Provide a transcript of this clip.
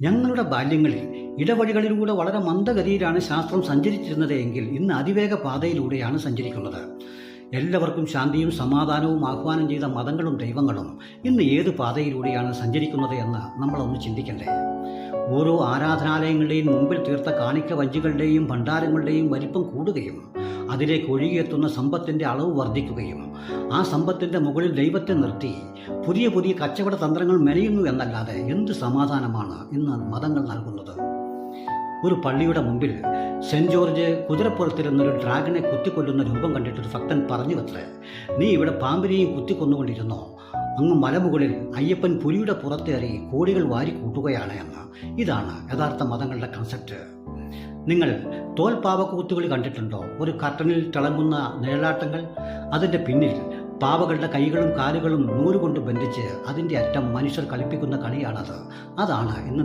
ഞങ്ങളുടെ ബാല്യങ്ങളിൽ ഇടവഴികളിലൂടെ വളരെ മന്ദഗതിയിലാണ് ശാസ്ത്രം സഞ്ചരിച്ചിരുന്നത് എങ്കിൽ ഇന്ന് അതിവേഗ പാതയിലൂടെയാണ് സഞ്ചരിക്കുന്നത്. എല്ലാവർക്കും ശാന്തിയും സമാധാനവും ആഹ്വാനം ചെയ്ത മതങ്ങളും ദൈവങ്ങളും ഇന്ന് ഏത് പാതയിലൂടെയാണ് സഞ്ചരിക്കുന്നത് എന്ന് നമ്മളൊന്ന് ചിന്തിക്കണ്ടേ? ഓരോ ആരാധനാലയങ്ങളുടെയും മുമ്പിൽ തീർത്ത കാണിക്ക വഞ്ചികളുടെയും ഭണ്ഡാരങ്ങളുടെയും വലിപ്പം കൂടുകയും അതിലേക്ക് ഒഴുകിയെത്തുന്ന സമ്പത്തിൻ്റെ അളവ് വർദ്ധിക്കുകയും ആ സമ്പത്തിൻ്റെ മുകളിൽ ദൈവത്തെ നിർത്തി പുതിയ പുതിയ കച്ചവട തന്ത്രങ്ങൾ മെനയുന്നു എന്നല്ലാതെ എന്ത് സമാധാനമാണ് ഇന്ന് മതങ്ങൾ നൽകുന്നത്? ഒരു പള്ളിയുടെ മുമ്പിൽ സെൻറ് ജോർജ് കുതിരപ്പുറത്തിരുന്നൊരു ഡ്രാഗനെ കുത്തിക്കൊല്ലുന്ന രൂപം കണ്ടിട്ടൊരു ഭക്തൻ പറഞ്ഞുവത്രേ, നീ ഇവിടെ പാമ്പിനെയും കുത്തിക്കൊന്നുകൊണ്ടിരുന്നോ? അങ്ങ് മലമുകളിൽ അയ്യപ്പൻ പുലിയുടെ പുറത്തേറി കോടികൾ വാരി കൂട്ടുകയാണ് എന്ന്. ഇതാണ് യഥാർത്ഥ മതങ്ങളുടെ കൺസെപ്റ്റ്. നിങ്ങൾ തോൽപ്പാവക്കൂത്തുകളി കണ്ടിട്ടുണ്ടോ? ഒരു കർട്ടനിൽ തിളങ്ങുന്ന നിഴലാട്ടങ്ങൾ. അതിൻ്റെ പിന്നിൽ പാവകളുടെ കൈകളും കാലുകളും നൂലുകൊണ്ട് ബന്ധിച്ച് അതിൻ്റെ അറ്റം മനുഷ്യർ കളിപ്പിക്കുന്ന കളിയാണത്. അതാണ് ഇന്ന്